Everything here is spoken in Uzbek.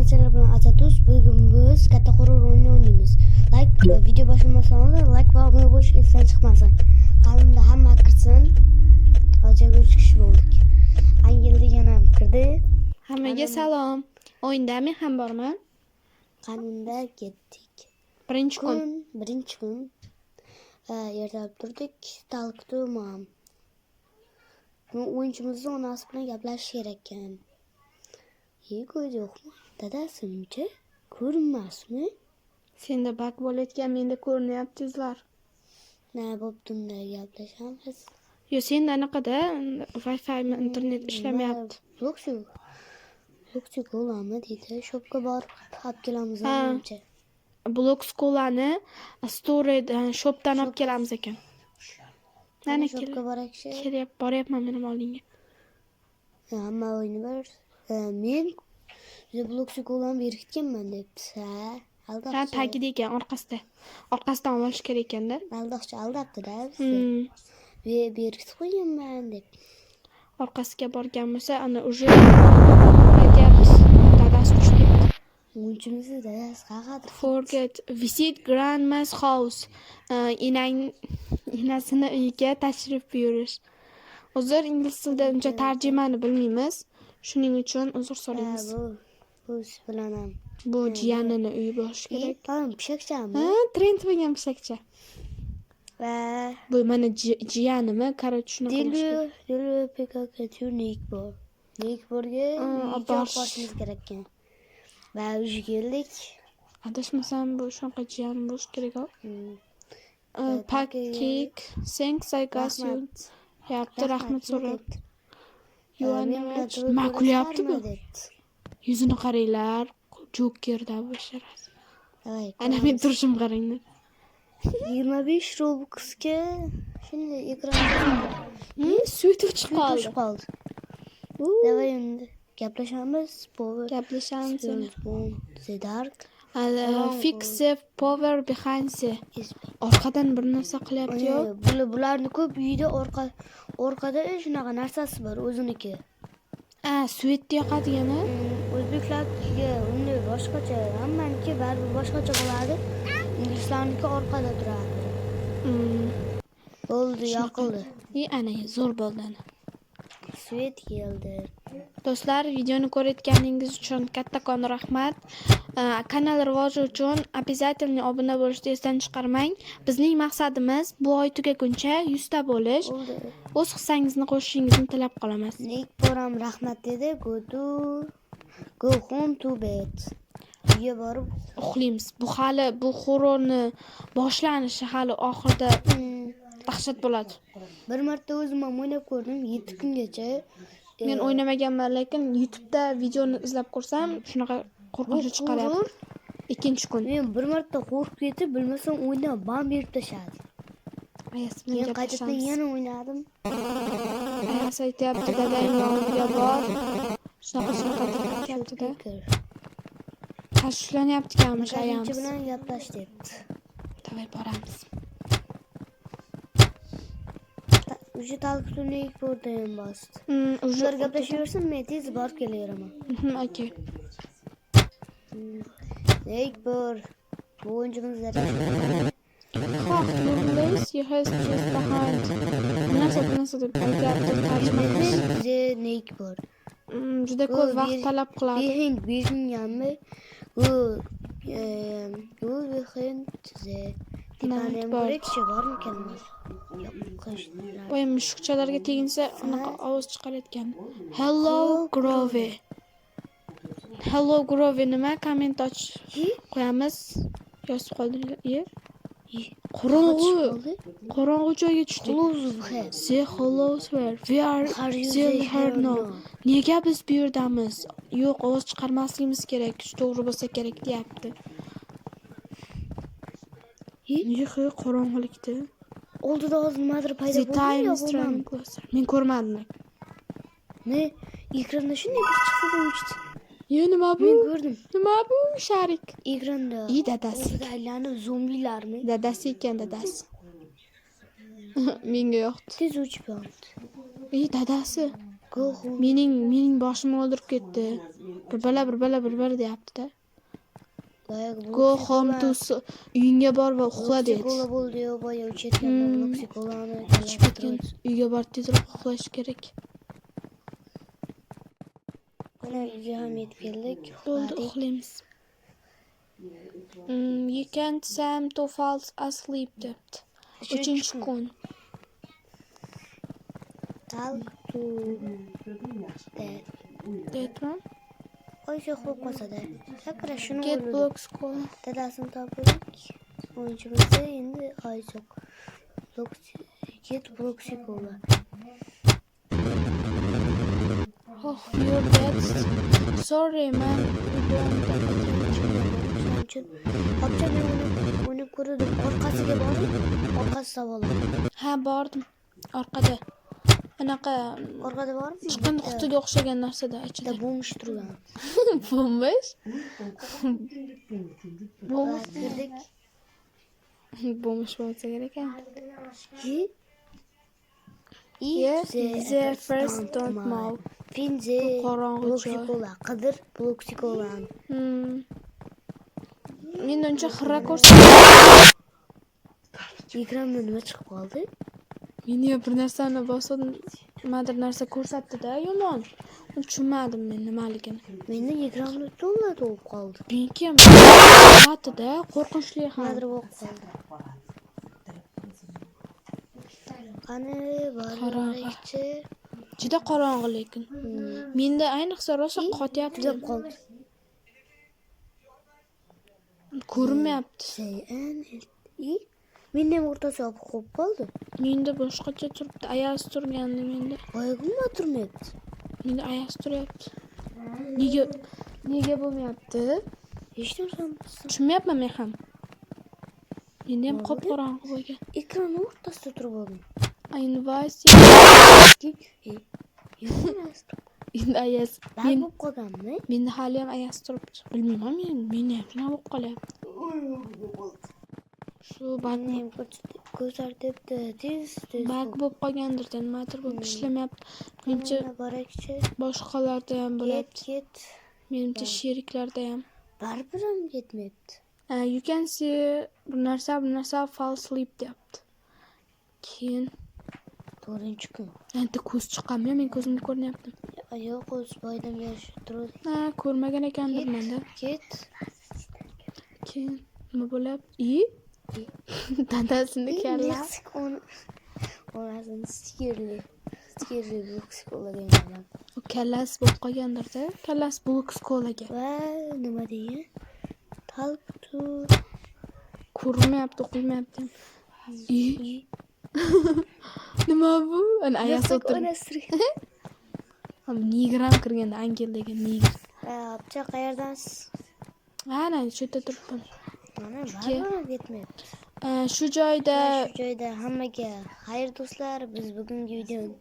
sizlar bilan Azatus. Bugun biz katta horror o'yini o'ynaymiz. Video boshlamasan oldin like va obuna bo'lish esdan chiqmasin. Qalimda hamma kirsin. Hozir 3 kishi bo'ldik. Angel degan ham kirdi. Hammaga salom. O'yinda men ham borman. Qanunda ketdik. Birinchi kun. Ertalab turdik. Talqitdim. O'yinchimizni onasi bilan gaplashish kerak ekan. Ko'zi yo'qmi? Dadasi-chi? Ko'rinmasmi? Senda bak bo'layotgan, menda ko'rinyapsizlar. Nima bo'pti unda gaplashamiz? Yo, senda anaqada Wi-Fi internet ishlamayapti. Yo'q, qo'lami deydi. Shopga borib olib kelamiz menimcha. Blok skolani storedan shopdan olib kelamiz ekan. Mana shopga borakchi. Boryapman men oldinga. Hamma o'yini bir. Men blok skolani berkitganman debdi. Ha, tagida ekan, orqasidan olish kerak ekanda. Aldabdi-da. Berkitib qo'yganman deb. Orqasiga borgan bo'lsa, ana уже aytyapti. Dadasi uchdi. O'yinchimizni dadasi qaqadir. Forget visit grandma's house. Inasini uyiga tashrif buyurish. Uzr, ingliz tilida uncha tarjimani bilmaymiz. Shuning uchun uzr so'raymiz. Bu bilan ham. Bu jiyanini uyi bo'lishi kerak. Pishakchami? Trend bo'lgan pishakcha. Va bu mana jiyanimi, korоче, shunaqa bo'lishi. Dili PKK Nekborga borishimiz kerak ekan. Va uyga keldik. Adashmasam bu shunaqa jiyan bo'lishi kerak-ku. Pancake, thanks I got you. Yapti, rahmat so'rab. Ma kulyapti-ku. Yuzini qaranglar, Jokerda basharas. Ana men turishim qaranglar. 25 Robuxga shunday ekran suytib chiqib qoldi. Davay endi gaplashamiz. Gaplashamiz. The dark. Fix the power behind the. Orqadan bir narsa qilyapti-ku. Bularni ko'p uyda orqada shunaqa narsasi bor, o'ziniki. Svetda yoqadigani. O'zbeklarga unday boshqacha, hammaniki baribir boshqacha bo'ladi. Inglizlarniki orqada turadi. Bo'ldi, yoqildi. Ana zo'r bo'ldi. Svet keldi. Do'stlar, videoni ko'rayotganingiz uchun kattakon rahmat. Kanal rivoji uchun обязательно obuna bo'lishni esdan chiqarmang. Bizning maqsadimiz bu oy tugaguncha 100 ta bo'lish. O'z hissangizni qo'shishingizni tilab qolamiz. Nekbor ham rahmat dedi. Go home to bed. Uyga borib uxlaymiz. Bu horrorni boshlanishi hali oxirida dahshat bo'ladi. Bir marta o'zim ham o'ynab ko'rdim 7 kungacha. Men o'ynamaganman, lekin YouTube'da videoni izlab ko'rsam, shunaqa qo'rqinchli chiqaryapti. Ikkinchi kun. Men bir marta qo'rqib ketib, bilmasam o'ynab bam berib tashladim. Men qaytadan yana o'ynadim. Ayas aytyapti, dadang yoniga bor. Shunaqa deyapti-da. Tashlanayapti-kanmish ayamiz. Birinchi bilan gaplash debdi. Davay boramiz. Uje talqitlik bo'ldi ham bosdi. Ular gaplashaversin, men tez borib kelaveraman. Okay. Nekbor. Bu o'yinchimiz darajasi. You has just behind. Nasıl deb aytyapti tarjimonimiz. Nekbor. Juda ko'p vaqt talab qiladi. Behinganmi? Voy, mushukchalarga teginsa unaqa ovoz chiqarayotgan. Hello Grove nima? Komment qo'yamiz. Yozib qoldiringlar. Qorong'u joyga tushdik. Say hello swear. We are still here now. Nega biz bu yerdamiz? Yo'q, ovoz chiqarmasligimiz kerak. To'g'ri bo'lsa kerak deyapti. Nega qorong'ulikda? Oldida hozir nimadir paydo bo'ldi. Men ko'rmadim. Men ekranda shunday bir chiqdi o'chdi. Nima bu? Men ko'rdim. Nima bu? Sharik. Ekranda. Dadasi. Aylanib zombilarmi? Dadasi ekan, dadasi. Menga yo'qdi. Tez o'chib qoldi. Dadasi. Mening boshimni o'ldirib ketdi. bir deyapti-da. Loyiq Go home to uyingga bor va uxla dedi. Psixolog bo'ldi yo boya o'chayotganda uni psixologni Ichib ketgan. Uyga borib tezroq uxlash kerak. Mana bizga ham yetib keldik. Bo'ldi, uxlaymiz. You can't Sam to fall asleep debdi. 3-kun. Talk to Deyapmi? Oycha uxlab qolsa-da. Sakra shuni Get o'yladi. block school. Dadasini topdik. O'yinchimizda endi Oysoq. Get block school. Oh, you're dead. Sorry, man. Hopcha men uni ko'rdim. Orqasiga borib, orqasi savol. Ha, bordim. Orqada. Anaqa Orqada borib, chiqqan qutiga o'xshagan narsada ichida. bo'mish turgan. Bo'mish? Kirdik. Bo'mish bo'lsa kerak ekan. If the first don't move. Finze Qorong'i joy. bloksikola. Qidir bloksikolani. Men uncha xira ko'rsatdim. Ekrandan nima chiqib qoldi? Meni bir narsani bosib, nimadir narsa ko'rsatdi-da, yomon. Tushunmadim men nimaligini. Menda ekranni to'la to'lib qoldi. Meniki ham qatida qo'rqinchli ham. Nimadir bo'lib qoldi. Qani borchi? Juda qorong'i lekin. Menda ayniqsa rosa qotyapti. Tugab qoldi. Ko'rinmayapti. Menda ham o'rtasi olib qo'yib qoldi. Menda boshqacha turibdi. Ayaz turgandi menda. Boyagina turmayapti. Menda ayaz turyapti. Nega bo'lmayapti? Hech narsani tushunmayapman men ham. Menda ham qop-qorong'i bo'lgan. Ekran o'rtasida turib oldim. Invite. Endi ayaz. Men bo'lib qolganmi? Menda hali ham ayaz turibdi. Bilmayman meni ham shuna bo'lib qolyapti. Shu Bani ham ko'rsatibdi. Tez. Bak bo'lib qolgandir, nimadir bo'lib ishlamayapti. Menimcha borakchi. boshqalarda ham bo'lyapti. Ket. Menimcha sheriklarda ham. Baribir ham ketmayapti. You can see bir narsa fall asleep deyapti. Keyin 4-kun. endi ko'z chiqqanmi? Men ko'zimni ko'rmayapti. Yo'q, ko'z boydan beri turadi. Ha, ko'rmagan ekandirman-da. Ket. Keyin nima bo'lyapti? Dadasini kallasi. Onasini stikirli bloksikola degan. U kallasi bo'lib qolgandir-da. Kallasi bloksikolarga. Va nima degan? Talk to Ko'rmayapti, o'qilmayapti. Nima bu? Ana ayas o'tirib. Ham nigram kirganda angel degan nigr. Apcha qayerdansiz? Ana shu yerda turibman. Mana baribir ketmayapti. Shu joyda Hammaga xayr do'stlar, biz bugungi videoni